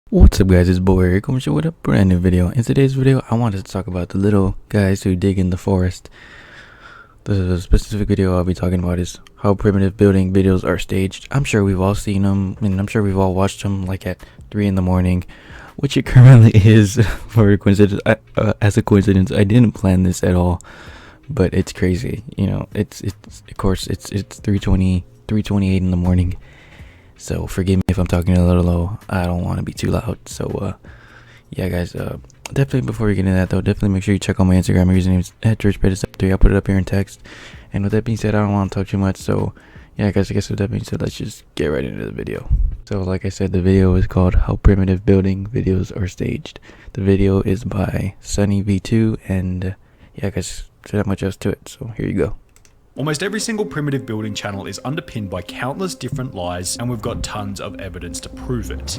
What's up guys, it's Boy here coming with a brand new video. In today's video I wanted to talk about the little guys who dig in the forest. The specific video I'll be talking about is how primitive building videos are staged. I'm sure we've all seen them, and I'm sure we've all watched them like at 3 in the morning, which it currently is. For a coincidence, as a coincidence, I didn't plan this at all, but it's crazy. You know, it's of course it's 3:28 in the morning. So forgive me if I'm talking a little low. I don't want to be too loud. So yeah guys, definitely before we get into that though, definitely make sure you check out my Instagram. My username is @GeorgePettis73. I'll put it up here in text. And with that being said, I don't want to talk too much. So yeah guys, I guess with that being said, let's just get right into the video. So like I said, the video is called How Primitive Building Videos Are Staged. The video is by SunnyV2, and yeah guys, there's not much else to it. So here you go. Almost every single primitive building channel is underpinned by countless different lies, and we've got tons of evidence to prove it.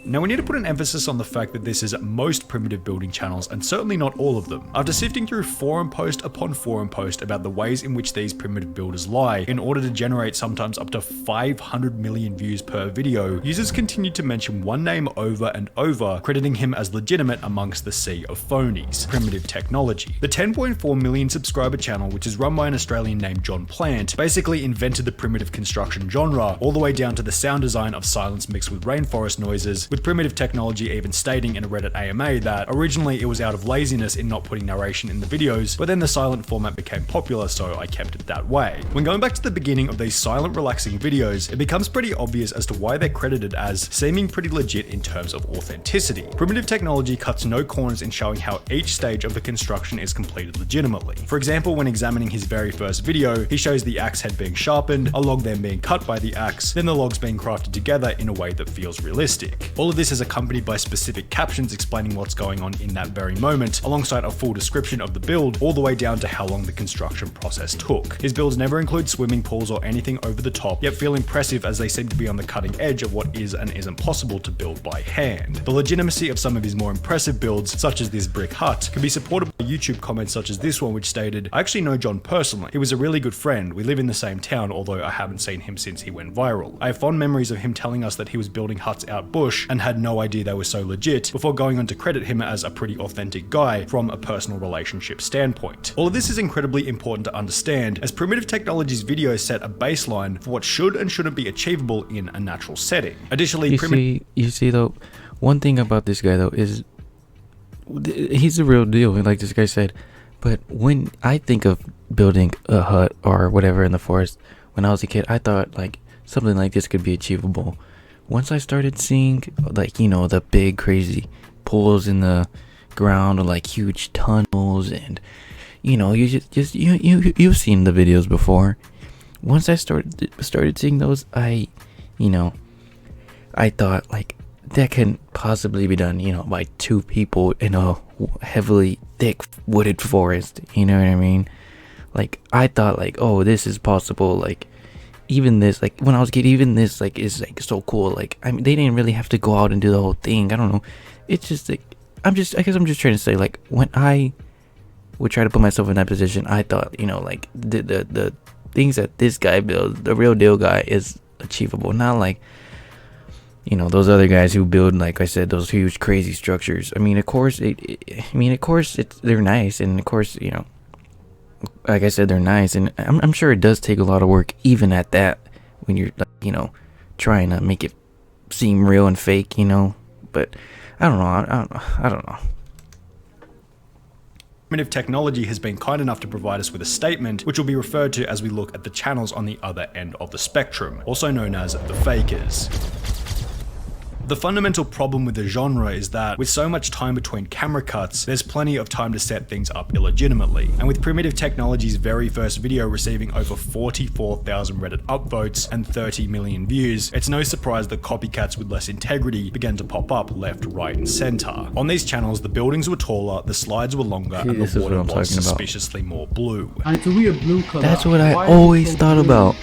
Now we need to put an emphasis on the fact that this is most primitive building channels, and certainly not all of them. After sifting through forum post upon forum post about the ways in which these primitive builders lie, in order to generate sometimes up to 500 million views per video, users continued to mention one name over and over, crediting him as legitimate amongst the sea of phonies: Primitive Technology. The 10.4 million subscriber channel, which is run by an Australian named John Plant, basically invented the primitive construction genre, all the way down to the sound design of silence mixed with rainforest noises, with Primitive Technology even stating in a Reddit AMA that originally it was out of laziness in not putting narration in the videos, but then the silent format became popular, so I kept it that way. When going back to the beginning of these silent relaxing videos, it becomes pretty obvious as to why they're credited as seeming pretty legit in terms of authenticity. Primitive Technology cuts no corners in showing how each stage of the construction is completed legitimately. For example, when examining his very first video, he shows the axe head being sharpened, a log then being cut by the axe, then the logs being crafted together in a way that feels realistic. All of this is accompanied by specific captions explaining what's going on in that very moment, alongside a full description of the build, all the way down to how long the construction process took. His builds never include swimming pools or anything over the top, yet feel impressive as they seem to be on the cutting edge of what is and isn't possible to build by hand. The legitimacy of some of his more impressive builds, such as this brick hut, can be supported by YouTube comments such as this one, which stated, "I actually know John personally. He was a really good friend. We live in the same town, although I haven't seen him since he went viral. I have fond memories of him telling us that he was building huts out bush and had no idea they were so legit, before going on to credit him as a pretty authentic guy from a personal relationship standpoint." All of this is incredibly important to understand, as Primitive Technology's videos set a baseline for what should and shouldn't be achievable in a natural setting. Additionally, You see though, one thing about this guy though is he's the real deal, like this guy said. But when I think of building a hut or whatever in the forest, when I was a kid, I thought like something like this could be achievable. Once I started seeing like, you know, the big crazy pools in the ground or like huge tunnels, and you know, you've seen the videos before. Once I started seeing those, I thought like that can possibly be done, you know, by two people in a heavily thick wooded forest. You know what I mean? Like I thought like, oh, this is possible. Like even this, like when I was a kid, even this like is like so cool. Like I mean, they didn't really have to go out and do the whole thing. I don't know. It's just like I guess I'm just trying to say, like when I would try to put myself in that position, I thought, you know, like the things that this guy builds, the real deal guy, is achievable. Not like, you know, those other guys who build, like I said, those huge crazy structures. I mean, of course, they're nice, and of course, you know, like I said, they're nice, and I'm sure it does take a lot of work, even at that, when you're, like, you know, trying to make it seem real and fake, you know. But I don't know. I don't know. Primitive Technology has been kind enough to provide us with a statement, which will be referred to as we look at the channels on the other end of the spectrum, also known as the fakers. The fundamental problem with the genre is that, with so much time between camera cuts, there's plenty of time to set things up illegitimately. And with Primitive Technology's very first video receiving over 44,000 Reddit upvotes and 30 million views, it's no surprise that copycats with less integrity began to pop up left, right, and center. On these channels, the buildings were taller, the slides were longer, and the water was suspiciously more blue. And it's a weird blue color. That's what I always thought about.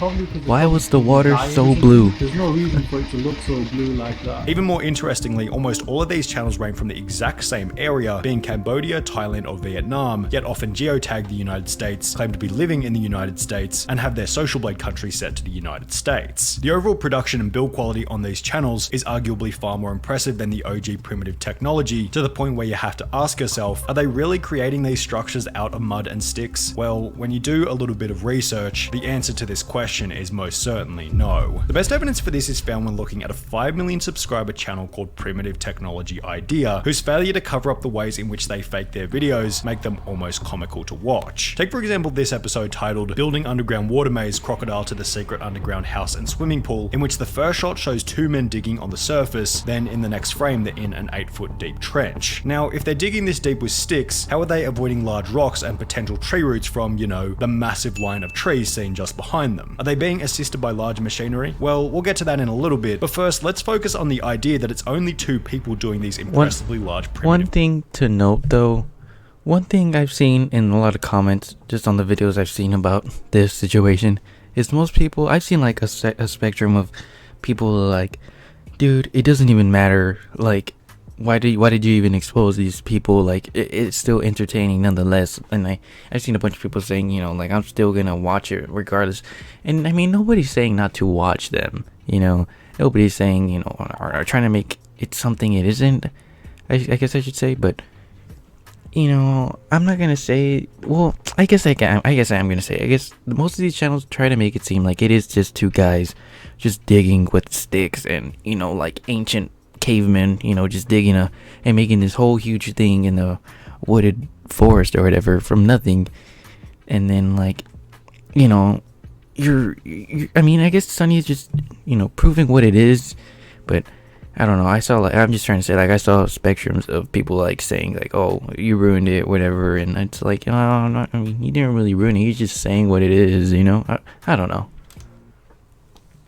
Why was the water so blue? There's no reason for it to look so blue like that. Even more interestingly, almost all of these channels range from the exact same area, being Cambodia, Thailand, or Vietnam, yet often geotag the United States, claim to be living in the United States, and have their Social Blade country set to the United States. The overall production and build quality on these channels is arguably far more impressive than the OG Primitive technology, to the point where you have to ask yourself, are they really creating these structures out of mud and sticks? Well, when you do a little bit of research, the answer to this question is most certainly no. The best evidence for this is found when looking at a 5 million subscriber channel called Primitive Technology Idea, whose failure to cover up the ways in which they fake their videos make them almost comical to watch. Take for example this episode titled Building Underground Water Maze Crocodile to the Secret Underground House and Swimming Pool, in which the first shot shows 2 men digging on the surface, then in the next frame they're in an 8-foot deep trench. Now, if they're digging this deep with sticks, how are they avoiding large rocks and potential tree roots from, you know, the massive line of trees seen just behind them? Are they being assisted by large machinery? Well, we'll get to that in a little bit, but first let's focus on the idea that it's only 2 people doing these impressively large primitive. One thing to note though, one thing I've seen in a lot of comments just on the videos I've seen about this situation is most people, I've seen like a spectrum of people like, dude, it doesn't even matter, like why did you even expose these people, like it's still entertaining nonetheless. And I've seen a bunch of people saying, you know, like I'm still gonna watch it regardless. And I mean, nobody's saying not to watch them, you know, nobody's saying, you know, are trying to make it something it isn't, I guess I should say. But you know, I'm not gonna say, well, I guess I am gonna say, I guess most of these channels try to make it seem like it is just 2 guys just digging with sticks and, you know, like ancient cavemen, you know, just digging and making this whole huge thing in the wooded forest or whatever from nothing. And then, like, you know, I mean, I guess Sunny is just, you know, proving what it is. But I don't know, I'm just trying to say, like, I saw spectrums of people like saying like, oh, you ruined it, whatever. And it's like, oh, I mean, you didn't really ruin it, you're just saying what it is, you know. I don't know.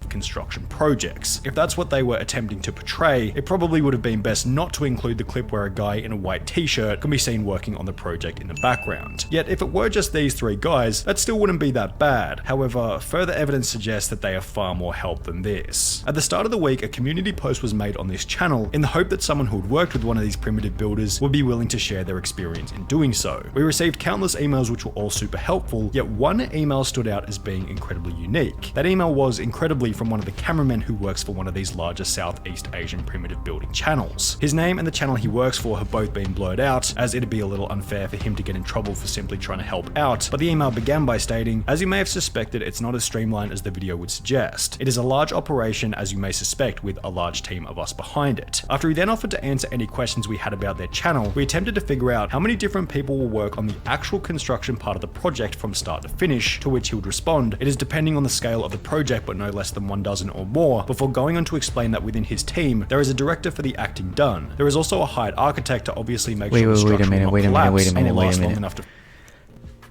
Construction projects. If that's what they were attempting to portray, it probably would have been best not to include the clip where a guy in a white t-shirt can be seen working on the project in the background. Yet if it were just these 3 guys, that still wouldn't be that bad. However, further evidence suggests that they have far more help than this. At the start of the week, a community post was made on this channel in the hope that someone who had worked with one of these primitive builders would be willing to share their experience in doing so. We received countless emails which were all super helpful, yet one email stood out as being incredibly unique. That email was incredibly from one of the cameramen who works for one of these larger Southeast Asian primitive building channels. His name and the channel he works for have both been blurred out, as it'd be a little unfair for him to get in trouble for simply trying to help out, but the email began by stating, as you may have suspected, it's not as streamlined as the video would suggest. It is a large operation, as you may suspect, with a large team of us behind it. After he then offered to answer any questions we had about their channel, we attempted to figure out how many different people will work on the actual construction part of the project from start to finish, to which he would respond, it is depending on the scale of the project, but no less than 1 dozen or more, before going on to explain that within his team, there is a director for the acting done. There is also a hired architect to obviously make sure the structure will not collapse and will last long enough to...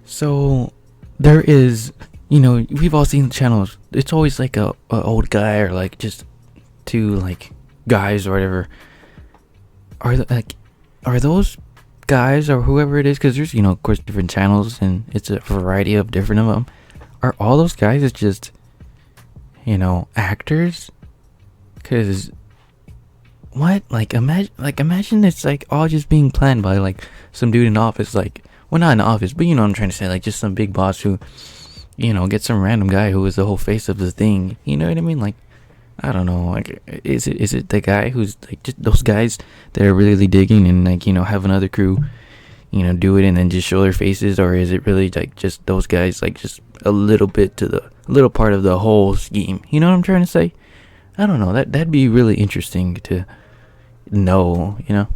So, there is, you know, we've all seen the channels, it's always like a old guy or like just 2 like guys or whatever. Are those guys or whoever it is, because there's, you know, of course different channels and it's a variety of different of them, are all those guys it's just, you know, actors? Because what, like imagine it's like all just being planned by like some dude in the office, like, well, not in the office, but you know what I'm trying to say, like just some big boss who, you know, gets some random guy who is the whole face of the thing, you know what I mean? Like, I don't know, like is it the guy who's like just those guys that are really digging and like, you know, have another crew, you know, do it and then just show their faces, or is it really like just those guys, like just a little part of the whole scheme, you know what I'm trying to say? I don't know, that'd be really interesting to know, you know.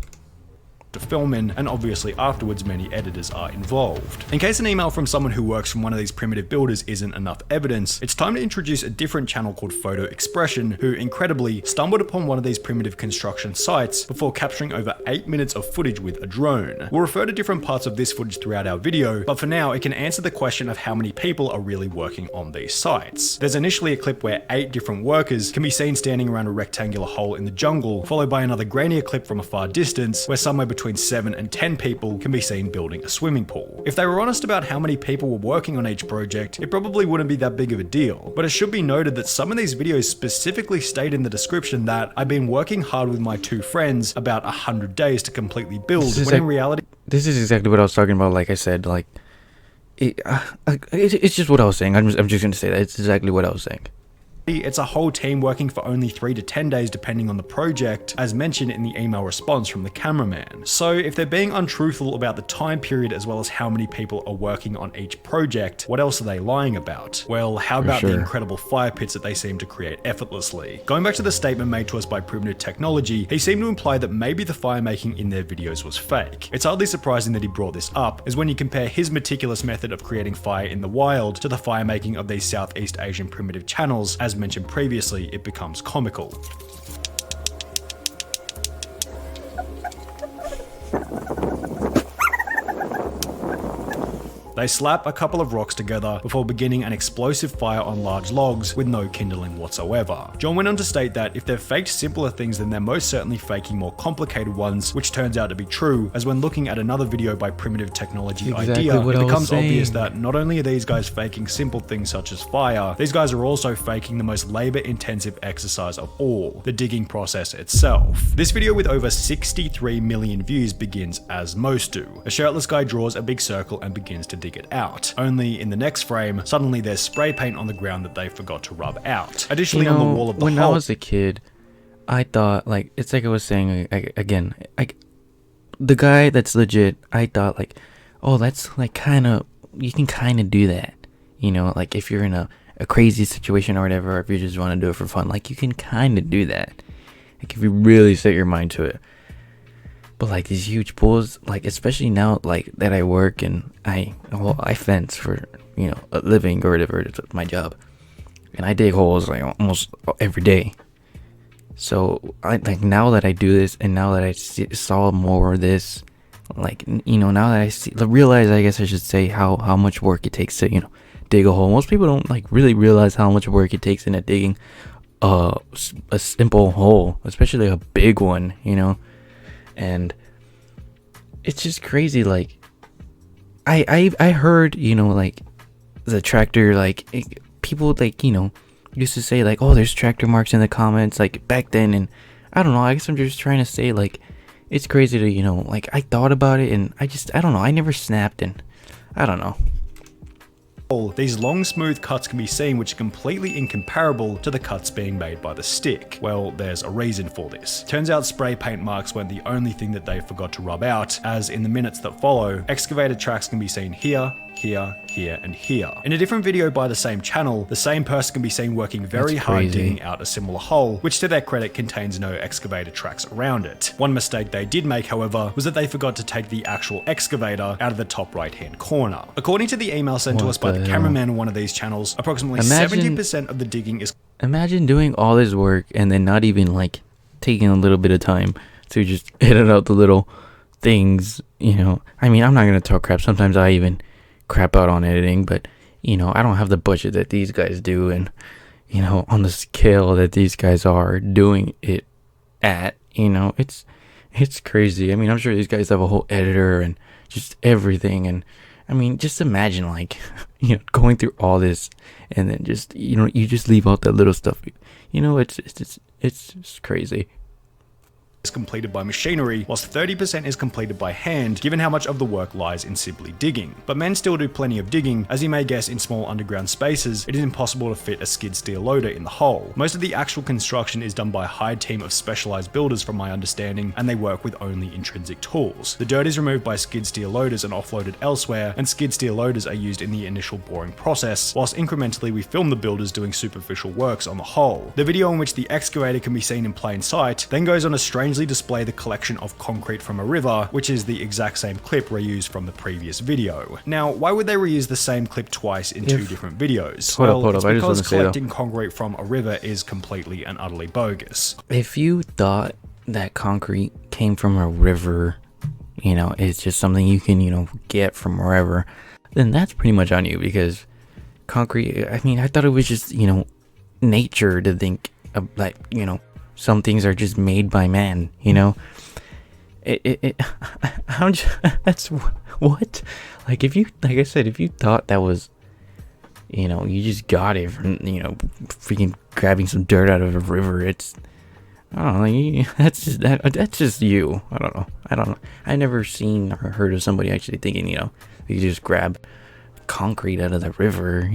To film in, and obviously afterwards many editors are involved. In case an email from someone who works from one of these primitive builders isn't enough evidence, it's time to introduce a different channel called Photo Expression, who incredibly stumbled upon one of these primitive construction sites before capturing over 8 minutes of footage with a drone. We'll refer to different parts of this footage throughout our video, but for now it can answer the question of how many people are really working on these sites. There's initially a clip where 8 different workers can be seen standing around a rectangular hole in the jungle, followed by another grainier clip from a far distance where somewhere between between 7 and 10 people can be seen building a swimming pool. If they were honest about how many people were working on each project, it probably wouldn't be that big of a deal. But it should be noted that some of these videos specifically state in the description that I've been working hard with my 2 friends about 100 days to completely build, when in reality... This is exactly what I was talking about. Like I said, like, it's just what I was saying. I'm just going to say that. It's exactly what I was saying. It's a whole team working for only 3 to 10 days depending on the project, as mentioned in the email response from the cameraman. So if they're being untruthful about the time period as well as how many people are working on each project, what else are they lying about? Well, how about the incredible fire pits that they seem to create effortlessly? Going back to the statement made to us by Primitive Technology, he seemed to imply that maybe the fire making in their videos was fake. It's hardly surprising that he brought this up, as when you compare his meticulous method of creating fire in the wild to the fire making of these Southeast Asian primitive channels, as mentioned previously, it becomes comical. They slap a couple of rocks together before beginning an explosive fire on large logs with no kindling whatsoever. John went on to state that if they've faked simpler things, then they're most certainly faking more complicated ones, which turns out to be true, as when looking at another video by Primitive Technology Idea, it becomes obvious that not only are these guys faking simple things such as fire, these guys are also faking the most labor-intensive exercise of all, the digging process itself. This video with over 63 million views begins as most do. A shirtless guy draws a big circle and begins to dig it out. Only in the next frame, suddenly there's spray paint on the ground that they forgot to rub out. Additionally, on the wall of the when I was a kid, I thought, like, it's like I was saying again, the guy that's legit, I thought, like, oh, that's like kind of, you can kind of do that, you know, like if you're in a crazy situation or whatever, or if you just want to do it for fun, like you can kind of do that, like if you really set your mind to it. But like these huge pools, like especially now, like that I work and I fence for, you know, a living or whatever, it's my job, and I dig holes like almost every day. So I like, now that I do this, and now that I saw more of this, like, you know, now that I realize, I guess I should say, how much work it takes to, you know, dig a hole. Most people don't like really realize how much work it takes in digging a simple hole, especially a big one, you know. And it's just crazy. Like I heard, you know, like the tractor, like people, like, you know, used to say like, oh, there's tractor marks in the comments, like back then. And I don't know, I guess I'm just trying to say, like, it's crazy to, you know, like I thought about it and I don't know, I never snapped, and I don't know. These long smooth cuts can be seen, which are completely incomparable to the cuts being made by the stick. Well, there's a reason for this. Turns out spray paint marks weren't the only thing that they forgot to rub out, as in the minutes that follow, excavated tracks can be seen here, here, here, and here. In a different video by the same channel, the same person can be seen working very hard digging out a similar hole, which to their credit contains no excavator tracks around it. One mistake they did make, however, was that they forgot to take the actual excavator out of the top right hand corner. According to the email sent to us by the cameraman on one of these channels, approximately 70% of the digging is... Imagine doing all this work and then not even like taking a little bit of time to just edit out the little things, you know. I mean, I'm not gonna talk crap. Sometimes I even crap out on editing, but you know, I don't have the budget that these guys do, and you know, on the scale that these guys are doing it at, you know, it's crazy. I mean, I'm sure these guys have a whole editor and just everything, and I mean, just imagine, like, you know, going through all this and then just, you know, you just leave out that little stuff, you know. It's just crazy. Is completed by machinery, whilst 30% is completed by hand, given how much of the work lies in simply digging. But men still do plenty of digging. As you may guess, in small underground spaces, it is impossible to fit a skid steer loader in the hole. Most of the actual construction is done by a hired team of specialized builders from my understanding, and they work with only intrinsic tools. The dirt is removed by skid steer loaders and offloaded elsewhere, and skid steer loaders are used in the initial boring process, whilst incrementally we film the builders doing superficial works on the hole. The video in which the excavator can be seen in plain sight then goes on a strange display the collection of concrete from a river, which is the exact same clip reused from the previous video. Now, why would they reuse the same clip twice in two different videos? Hold up. It's because collecting concrete from a river is completely and utterly bogus. If you thought that concrete came from a river, you know, it's just something you can, you know, get from wherever, then that's pretty much on you, because concrete, I mean, I thought it was just, you know, nature to think of, like, you know, some things are just made by man, you know. I'm just, that's what, like, if you, like I said, if you thought that was, you just got it from, freaking grabbing some dirt out of a river, it's, I don't know, that's just you. I don't know. I never seen or heard of somebody actually thinking, you just grab concrete out of the river.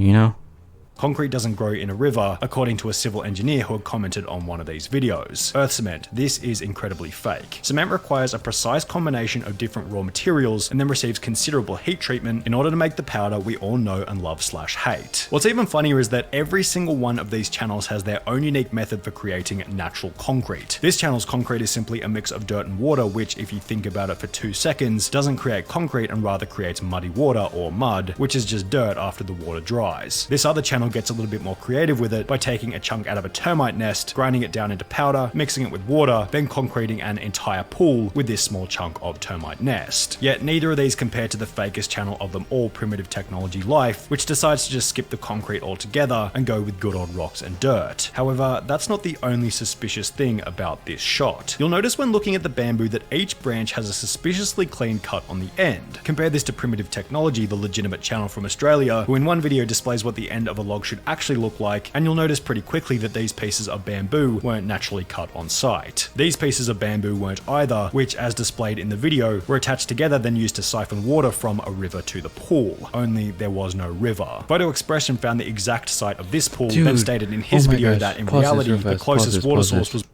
Concrete doesn't grow in a river, according to a civil engineer who had commented on one of these videos. Earth cement. This is incredibly fake. Cement requires a precise combination of different raw materials and then receives considerable heat treatment in order to make the powder we all know and love/hate. What's even funnier is that every single one of these channels has their own unique method for creating natural concrete. This channel's concrete is simply a mix of dirt and water, which, if you think about it for 2 seconds, doesn't create concrete and rather creates muddy water or mud, which is just dirt after the water dries. This other channel gets a little bit more creative with it by taking a chunk out of a termite nest, grinding it down into powder, mixing it with water, then concreting an entire pool with this small chunk of termite nest. Yet neither of these compare to the fakest channel of them all, Primitive Technology Life, which decides to just skip the concrete altogether and go with good old rocks and dirt. However, that's not the only suspicious thing about this shot. You'll notice when looking at the bamboo that each branch has a suspiciously clean cut on the end. Compare this to Primitive Technology, the legitimate channel from Australia, who in one video displays what the end of a log should actually look like, and you'll notice pretty quickly that these pieces of bamboo weren't naturally cut on site. These pieces of bamboo weren't either, which, as displayed in the video, were attached together then used to siphon water from a river to the pool. Only there was no river. Photo Expression found the exact site of this pool, then stated in his video that in reality the closest water source was...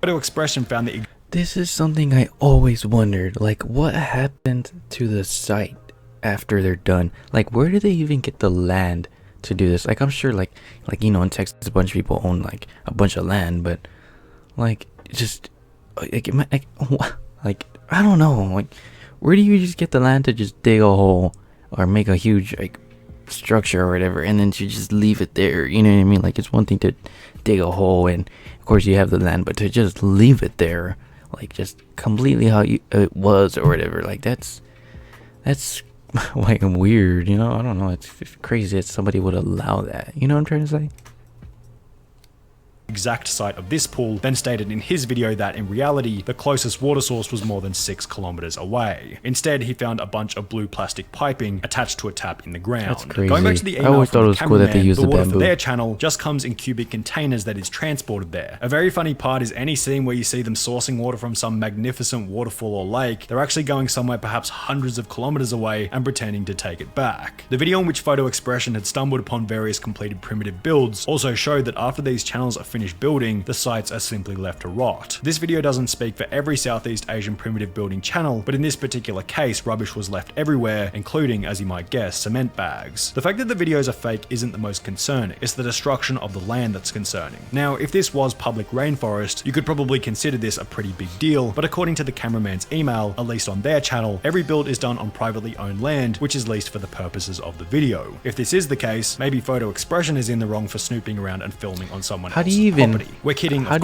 Photo Expression found the... This is something I always wondered, like, what happened to the site after they're done? Like, where do they even get the land to do this? Like, I'm sure, like in Texas, a bunch of people own, like, a bunch of land, but, like, just, like, I don't know, like, where do you just get the land to just dig a hole, or make a huge, like, structure or whatever, and then to just leave it there, you know what I mean? Like, it's one thing to dig a hole, and, of course, you have the land, but to just leave it there, like, just completely how it was, or whatever, like, that's like weird, I don't know, it's crazy that somebody would allow that, you know what I'm trying to say? Exact site of this pool, then stated in his video that in reality the closest water source was more than 6 kilometers away. Instead, he found a bunch of blue plastic piping attached to a tap in the ground. That's crazy. Going back to the I email always from thought it the was cool that they cameraman, used the the water bamboo. for their channel just comes in cubic containers that is transported there. A very funny part is any scene where you see them sourcing water from some magnificent waterfall or lake, they're actually going somewhere perhaps hundreds of kilometers away and pretending to take it back. The video in which Photo Expression had stumbled upon various completed primitive builds also showed that after these channels are finished building, the sites are simply left to rot. This video doesn't speak for every Southeast Asian primitive building channel, but in this particular case, rubbish was left everywhere, including, as you might guess, cement bags. The fact that the videos are fake isn't the most concerning, it's the destruction of the land that's concerning. Now, if this was public rainforest, you could probably consider this a pretty big deal, but according to the cameraman's email, at least on their channel, every build is done on privately owned land, which is leased for the purposes of the video. If this is the case, maybe Photo Expression is in the wrong for snooping around and filming on someone else's property. We're kidding, of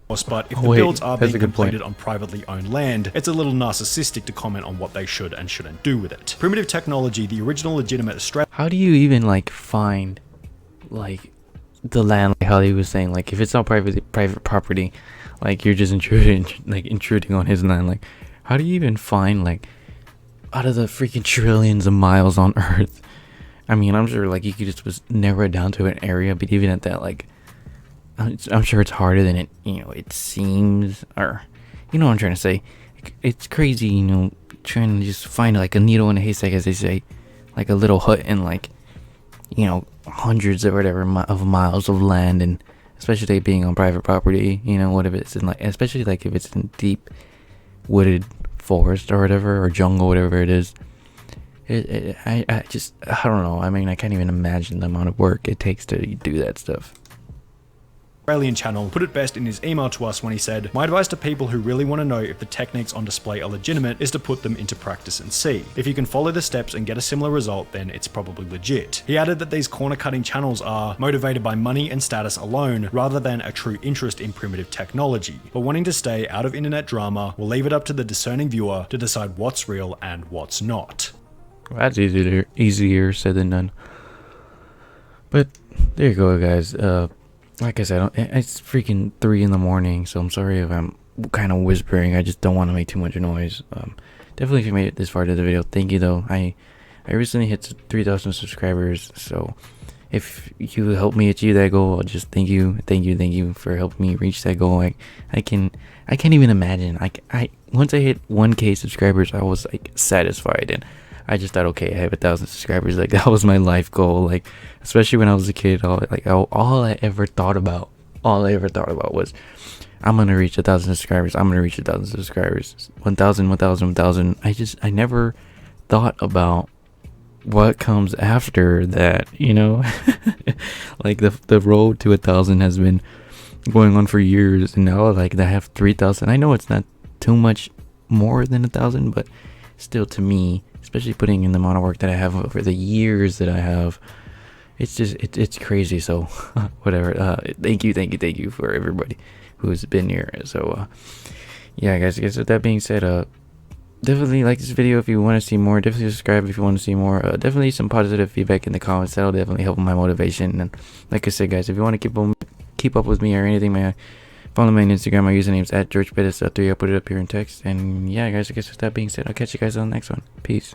course, but if the builds are being completed on privately owned land, it's a little narcissistic to comment on what they should and shouldn't do with it. Primitive Technology, the original legitimate Australian... How do you even, like, find, like, the land, like how he was saying, like, if it's not private property, like, you're just intruding on his land, like, how do you even find, like, out of the freaking trillions of miles on Earth? I mean, I'm sure, like, you could just narrow it down to an area, but even at that, like, I'm sure it's harder than it seems, or, what I'm trying to say. It's crazy, trying to just find, like, a needle in a haystack, as they say, like a little hut in, like, hundreds or whatever of miles of land, and especially being on private property, what if it's in, like, especially, like, if it's in deep wooded forest or whatever, or jungle, whatever it is. I don't know. I mean, I can't even imagine the amount of work it takes to do that stuff. Australian channel put it best in his email to us when he said, "My advice to people who really want to know if the techniques on display are legitimate is to put them into practice and see. If you can follow the steps and get a similar result, then it's probably legit." He added that these corner cutting channels are motivated by money and status alone rather than a true interest in primitive technology, but wanting to stay out of internet drama will leave it up to the discerning viewer to decide what's real and what's not. Well, that's easier said than done. But there you go, guys. Like I said, it's freaking 3 in the morning, so I'm sorry if I'm kind of whispering. I just don't want to make too much noise. Definitely, if you made it this far to the video, thank you though. I recently hit 3,000 subscribers, so if you help me achieve that goal, I'll just thank you for helping me reach that goal. I can't even imagine. I once I hit 1K subscribers, I was like satisfied, and I just thought, okay, I have 1,000 subscribers. Like, that was my life goal. Like, especially when I was a kid, all I ever thought about was, I'm gonna reach 1,000 subscribers. I'm gonna reach 1,000 subscribers. 1,000, 1,000, 1,000. I never thought about what comes after that, you know. Like, the road to 1,000 has been going on for years, and now like I have 3,000. I know it's not too much more than 1,000, but still, to me, especially putting in the amount of work that I have over the years that I have, it's just it's crazy. So whatever. Thank you for everybody who's been here. So yeah, guys, I guess with that being said, definitely like this video if you want to see more. Definitely subscribe if you want to see more. Definitely some positive feedback in the comments. That'll definitely help my motivation. And like I said, guys, if you want to keep up with me or anything, man, follow me on Instagram. My username's @GeorgePettis3. I'll put it up here in text. And yeah, guys, I guess with that being said, I'll catch you guys on the next one. Peace.